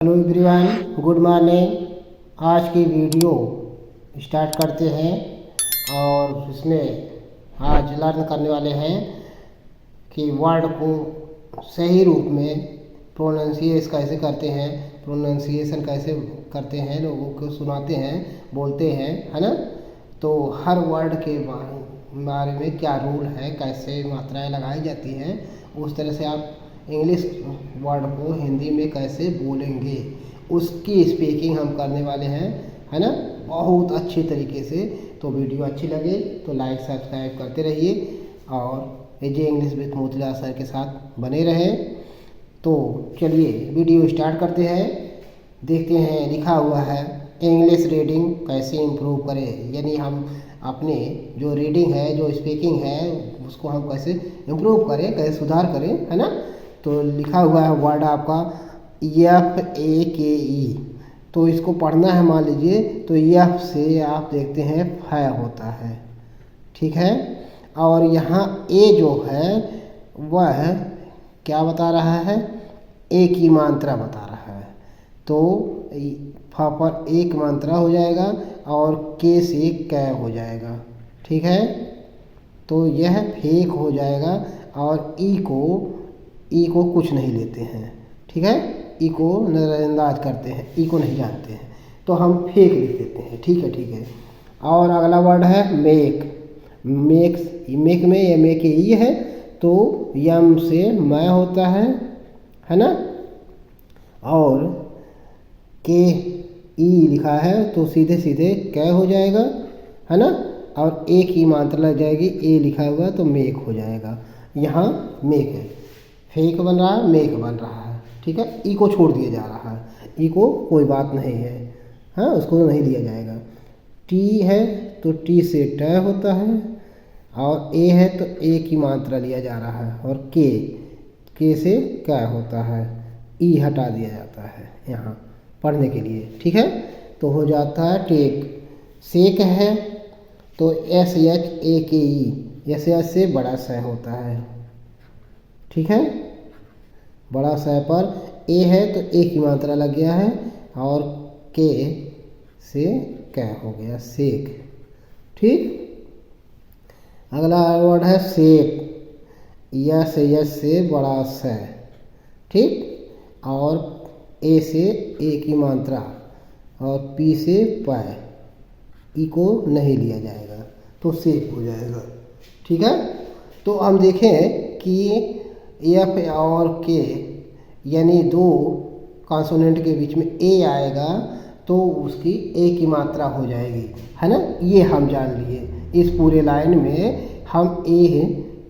Hello everyone, good morning. आज की video start करते हैं और इसमें आज लर्न करने वाले हैं कि वर्ड को सही रूप में प्रोनाउंसिएशन कैसे करते हैं, लोगों को सुनाते हैं, बोलते हैं, है ना। तो हर वर्ड के बारे में क्या रूल है, कैसे मात्राएं लगाई जाती हैं, उस तरह से आप इंग्लिश वर्ड को हिंदी में कैसे बोलेंगे उसकी स्पीकिंग हम करने वाले हैं, है ना, बहुत अच्छी तरीके से। तो वीडियो अच्छी लगे तो लाइक सब्सक्राइब करते रहिए और एजे इंग्लिश विद मोतीलाल सर के साथ बने रहें। तो चलिए वीडियो स्टार्ट करते हैं। देखते हैं, लिखा हुआ है इंग्लिश रीडिंग कैसे इम्प्रूव करें, यानी हम अपने जो रीडिंग है, जो स्पीकिंग है, उसको हम कैसे इम्प्रूव करें, कैसे सुधार करें, है ना। तो लिखा हुआ है वर्ड आपका FAKE। तो इसको पढ़ना है, मान लीजिए तो यफ से आप देखते हैं फ होता है, ठीक है। और यहाँ ए जो है वह क्या बता रहा है, ए की मात्रा बता रहा है। तो फ पर एक मात्रा हो जाएगा और के से कै हो जाएगा, ठीक है। तो यह फेक हो जाएगा और ई को कुछ नहीं लेते हैं, ठीक है। ई को नज़रअंदाज करते हैं, ई को नहीं जानते हैं, तो हम फेक लिख देते हैं, ठीक है। और अगला वर्ड है मेक। मेक में या मेक ई है तो यम से मैं होता है ना। और के ई लिखा है तो सीधे सीधे कै हो जाएगा, है ना। और ए की मात्रा लग जाएगी, ए लिखा हुआ तो मेक हो जाएगा। यहाँ मेक है, फेक बन रहा है, मेक बन रहा है, ठीक है। ई को छोड़ दिया जा रहा है, ई को कोई बात नहीं है, हाँ, उसको नहीं लिया जाएगा। टी है तो टी से ट होता है और ए है तो ए की मात्रा लिया जा रहा है और के से क्या होता है, ई हटा दिया जाता है यहाँ पढ़ने के लिए, ठीक है। तो हो जाता है टेक। सेक है तो SHAKE, से बड़ा स होता है, ठीक है। बड़ा स पर ए है तो ए की मात्रा लग गया है और के से क्या हो गया, सेक, ठीक। अगला वर्ड है सेप। यस से बड़ा स, ठीक। और ए से ए की मात्रा और पी से प, ई को नहीं लिया जाएगा तो सेप हो जाएगा, ठीक है। तो हम देखें कि एफ और के यानी दो कॉन्सोनेंट के बीच में ए आएगा तो उसकी ए की मात्रा हो जाएगी, है ना। ये हम जान लिए, इस पूरे लाइन में हम ए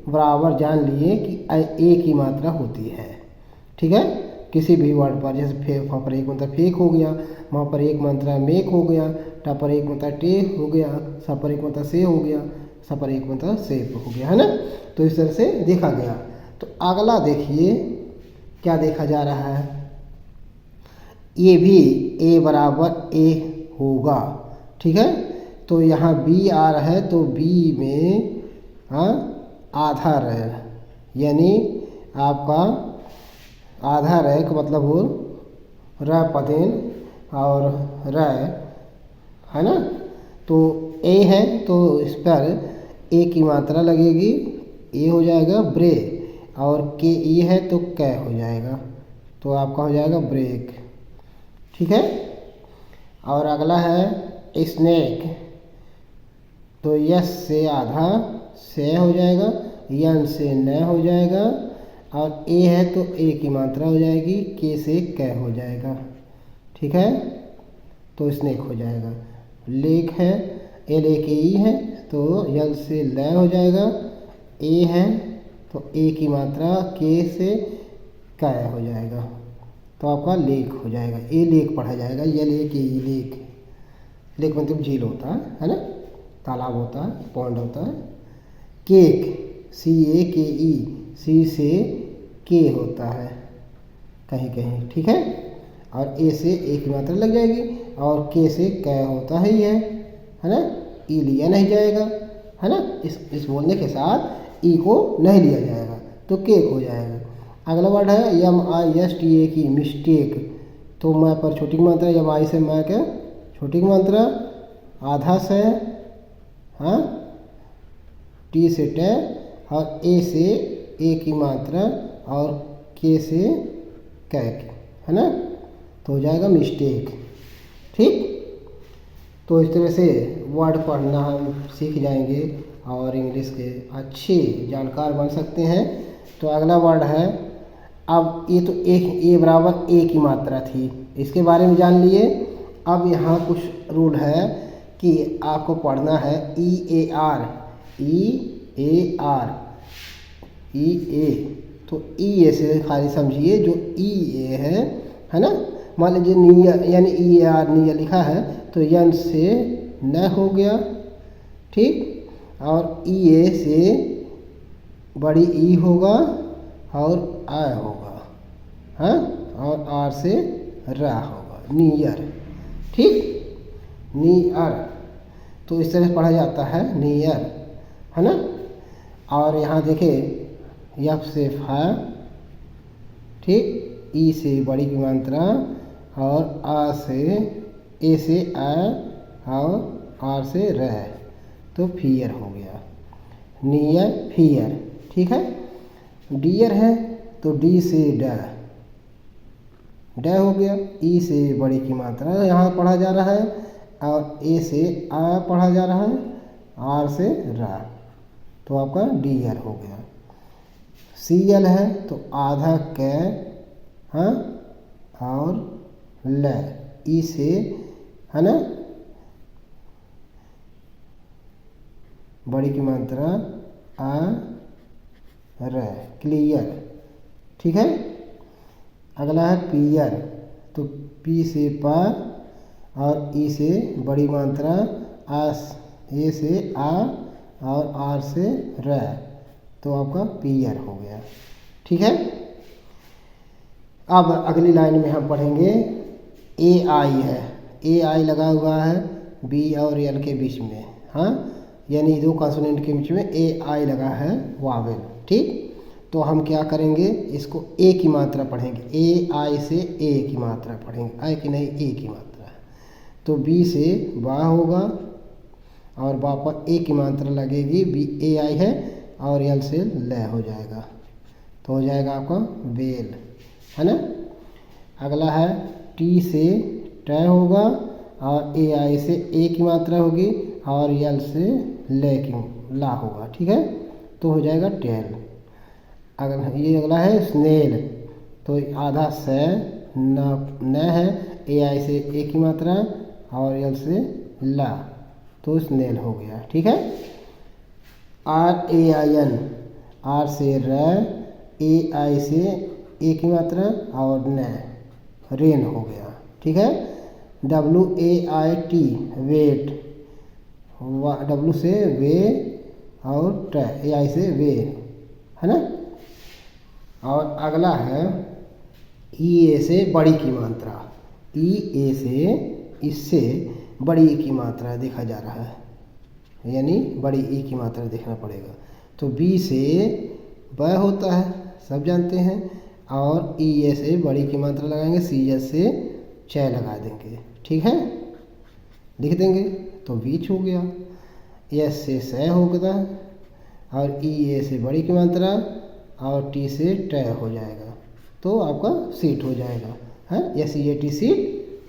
बराबर जान लिए कि ए की मात्रा होती है, ठीक है। किसी भी वर्ड पर, जैसे वहाँ पर एक मात्रा फेक हो गया, वहाँ पर एक मात्रा मेक हो गया, टा पर एक मात्रा टे हो गया, सा पर एक मात्रा से हो गया, सा पर एक मात्रा सेप हो गया, है ना। तो इस तरह से देखा गया। तो अगला देखिए क्या देखा जा रहा है, ये भी ए बराबर ए होगा, ठीक है। तो यहाँ बी आ रहा है तो बी में आधा रैक, यानी आपका आधा रैक मतलब वो र पदेन और र, है ना। तो ए है तो इस पर ए की मात्रा लगेगी, ए हो जाएगा ब्रे, और के ई है तो कै हो जाएगा, तो आपका हो जाएगा ब्रेक, ठीक है। और अगला है स्नेक। तो यस से आधा से हो जाएगा, यन से न हो जाएगा, और ए है तो ए की मात्रा हो जाएगी, के से कै हो जाएगा, ठीक है। तो स्नेक हो जाएगा। लेक है, LAKE है तो यल से ल हो जाएगा, ए है तो ए की मात्रा के से कै हो जाएगा, तो आपका लेक हो जाएगा। ए लेक पढ़ा जाएगा, LAKE लेक। लेक मतलब झील होता है ना, तालाब होता है, पॉन्ड होता है। केक CAKE, सी से के होता है कहीं कहीं, ठीक है। और ए से ए की मात्रा लग जाएगी और के से कै होता ही है ना। ई लिया नहीं जाएगा, है ना। इस बोलने के साथ ई को नहीं लिया जाएगा तो केक हो जाएगा। अगला वर्ड है MISTAKE। तो मैं पर छोटी की मात्रा, जब आई से मैं क्या छोटी की मात्रा, आधा से हाँ टी से टे और ए से ए की मात्रा और के से कै की, है ना, तो हो जाएगा मिस्टेक। ठीक, तो इस तरह से वर्ड पढ़ना हम सीख जाएंगे और इंग्लिश के अच्छे जानकार बन सकते हैं। तो अगला वर्ड है, अब ये तो एक ए बराबर ए की मात्रा थी, इसके बारे में जान लिए। अब यहाँ कुछ रूल है कि आपको पढ़ना है ई ए आर, ई ए, तो ई ए से खाली समझिए, जो ई ए है ना, मान लीजिए निया यानी ई ए आर निया लिखा है तो यन से न हो गया, ठीक, और ई ए से बड़ी ई होगा और आ होगा, हाँ, और आर से रा होगा, नियर, ठीक, नियर, तो इस तरह से पढ़ा जाता है नियर, है ना। और यहाँ देखिए यफ से फा, ठीक, ई से बड़ी की मात्रा और आ से ए से आ और आर से रह, तो फियर हो गया, नियर फियर, ठीक है। डियर है तो डी से ड हो गया, ई से बड़ी की मात्रा यहाँ पढ़ा जा रहा है और ए से आ पढ़ा जा रहा है, आर से रा, तो आपका डियर हो गया। सीएल है तो आधा कै, हाँ, और ल, ई से, है ना, बड़ी की मात्रा आ र, क्लियर, ठीक है। अगला है पियर, तो पी से पा और ई से बड़ी मात्रा आ, ए से आ और आर से र, तो आपका पियर हो गया, ठीक है। अब अगली लाइन में हम पढ़ेंगे ए आई है, ए आई लगा हुआ है बी और एल के बीच में, हाँ, यानी दो कॉन्सोनेंट के बीच में ए आई लगा है वावेल, ठीक। तो हम क्या करेंगे, इसको ए की मात्रा पढ़ेंगे, ए आई से ए की मात्रा पढ़ेंगे, आई की नहीं ए की मात्रा, तो बी से बा होगा और बा पर ए की मात्रा लगेगी, बी ए आई है और एल से ल हो जाएगा, तो हो जाएगा आपका बेल, है ना। अगला है टी से ट होगा और ए आई से ए की मात्रा होगी और एल से ल की ला होगा, ठीक है, तो हो जाएगा टेल। अगर ये अगला है स्नेल, तो आधा से न है, ए आई से ए की मात्रा और एल से ला, तो स्नेल हो गया, ठीक है। R A I N, R से र, ए आई से ए की मात्रा और न, रेन हो गया, ठीक है। W A I T wait, W से वे और ट, ए आई से वे, है ना। और अगला है ई ए से बड़ी की मात्रा, ई ए से इससे बड़ी ई की मात्रा देखा जा रहा है, यानी बड़ी ई की मात्रा देखना पड़ेगा, तो बी से ब होता है, सब जानते हैं, और ई ए से बड़ी की मात्रा लगाएंगे, सी एस से च लगा देंगे, ठीक है, लिख देंगे, तो बीच हो गया, एस से स हो गया और ई ए से बड़ी की मात्रा और टी से ट हो जाएगा, तो आपका सीट हो जाएगा, है, S E A T seat,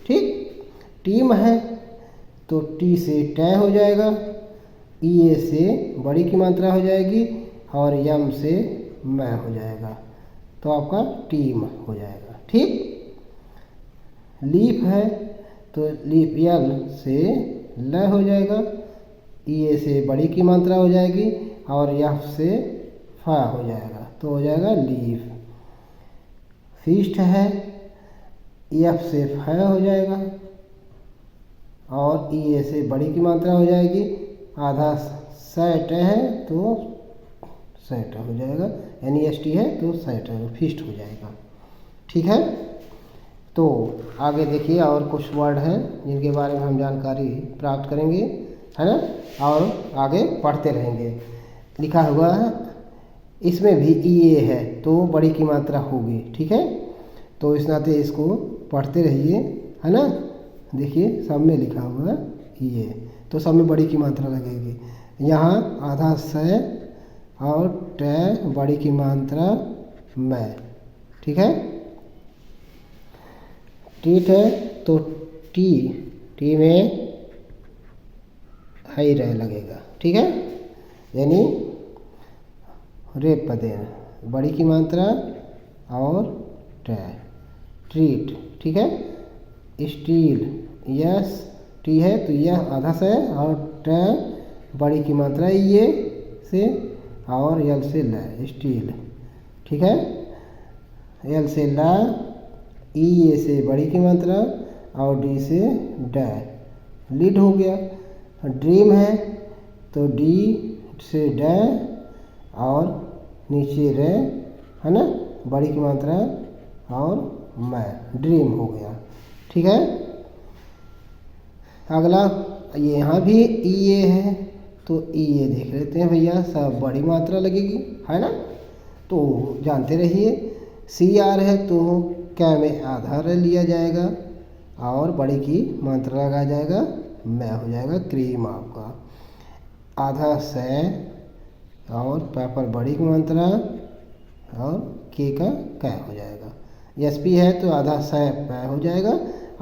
ठीक। टीम है तो टी से ट हो जाएगा, ई ए से बड़ी की मात्रा हो जाएगी और यम से मैं हो जाएगा, तो आपका टीम हो जाएगा, ठीक। लीफ है तो लीफ यल से ल हो जाएगा, ई ए से बड़ी की मात्रा हो जाएगी और यफ से फा हो जाएगा, तो हो जाएगा लीफ। फीस्ट है, एफ से फ हो जाएगा और ई ए से बड़ी की मात्रा हो जाएगी, आधा सेट है तो सेट हो जाएगा, यानी एस टी है तो सेट है, फिस्ट हो जाएगा, ठीक है। तो आगे देखिए और कुछ वर्ड हैं जिनके बारे में हम जानकारी प्राप्त करेंगे, है ना, और आगे पढ़ते रहेंगे। लिखा हुआ है इसमें भी ई ए है तो बड़ी की मात्रा होगी, ठीक है, तो इस नाते इसको पढ़ते रहिए, है ना। देखिए सब में लिखा हुआ है ये, तो सब में बड़ी की मात्रा लगेगी। यहाँ आधा से और ट बड़ी की मात्रा मैं, ठीक है। ठीक है, तो टी में हाई रह लगेगा, ठीक है। यानी रेप पदेन बड़ी की मात्रा और ट, ट्रीट, ठीक है। स्टील यस टी है तो यह आधा से और ट बड़ी की मात्रा ये से और यल से ल स्टील, ठीक है। यल से ला, ई ए से बड़ी की मात्रा और डी से ड, लीड हो गया। ड्रीम है तो डी से ड और नीचे रे, है ना, बड़ी की मात्रा और मैं, ड्रीम हो गया, ठीक है। अगला ये यहाँ भी ई ए है तो ई ए देख लेते हैं भैया, सब बड़ी मात्रा लगेगी, है ना, तो जानते रहिए। सी आर है तो क्या में आधा र लिया जाएगा और बड़ी की मात्रा लगाया जाएगा, मैं हो जाएगा क्रीम आपका। आधा से और पेपर बड़ी की मात्रा और के का कै हो जाएगा। एस पी है तो आधा से पै हो जाएगा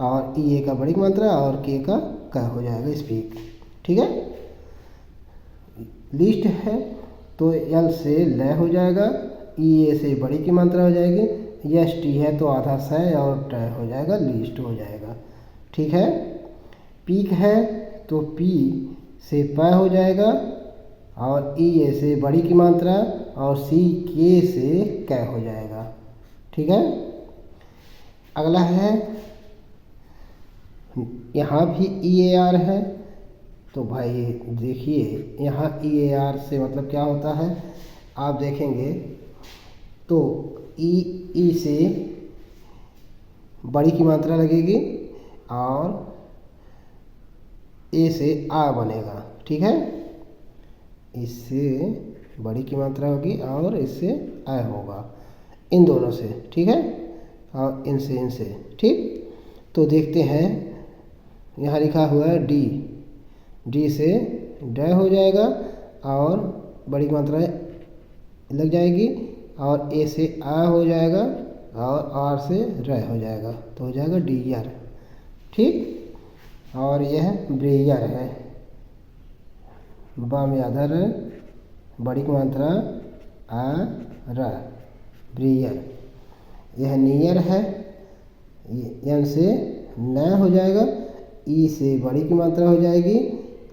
और ई ए का बड़ी की मात्रा और के का कै हो जाएगा स्पीक, ठीक है। लिस्ट है तो एल से ल हो जाएगा, ई ए से बड़ी की मात्रा हो जाएगी। एस टी है तो आधा से और ट हो जाएगा, लिस्ट हो जाएगा, ठीक है। पीक है तो पी से प हो जाएगा और ई ए से बड़ी की मात्रा और सी के से कै हो जाएगा, ठीक है। अगला है यहाँ भी ई ए आर है तो भाई देखिए यहाँ ई ए आर से मतलब क्या होता है, आप देखेंगे तो ई से बड़ी की मात्रा लगेगी और ए से आ बनेगा, ठीक है। इससे बड़ी की मात्रा होगी और इससे आ होगा, इन दोनों से, ठीक है, और इनसे, ठीक। तो देखते हैं यहाँ लिखा हुआ है डी, डी से ड हो जाएगा और बड़ी की मात्रा लग जाएगी और ए से आ हो जाएगा और आर से र हो जाएगा, तो हो जाएगा डी आर, ठीक। और यह ब्रेयर है, बा में आधा र, बड़ी की मात्रा आ र, ब्रेयर। यह नियर है, एन से न हो जाएगा, ई से बड़ी की मात्रा हो जाएगी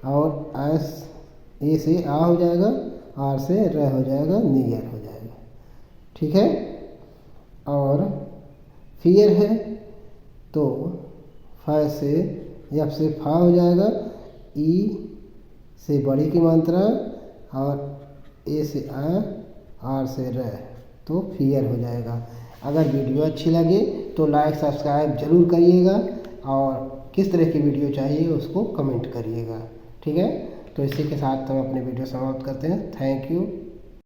और एस ए से आ हो जाएगा, आर से र हो जाएगा, नियर हो जाएगा, ठीक है। और फियर है तो फ से एफ से फा हो जाएगा, ई से बड़ी की मात्रा और ए से आ, आर से र, तो फियर हो जाएगा। अगर वीडियो अच्छी लगे तो लाइक सब्सक्राइब जरूर करिएगा और किस तरह की वीडियो चाहिए उसको कमेंट करिएगा, ठीक है। तो इसी के साथ हम अपनी वीडियो समाप्त करते हैं। Thank you.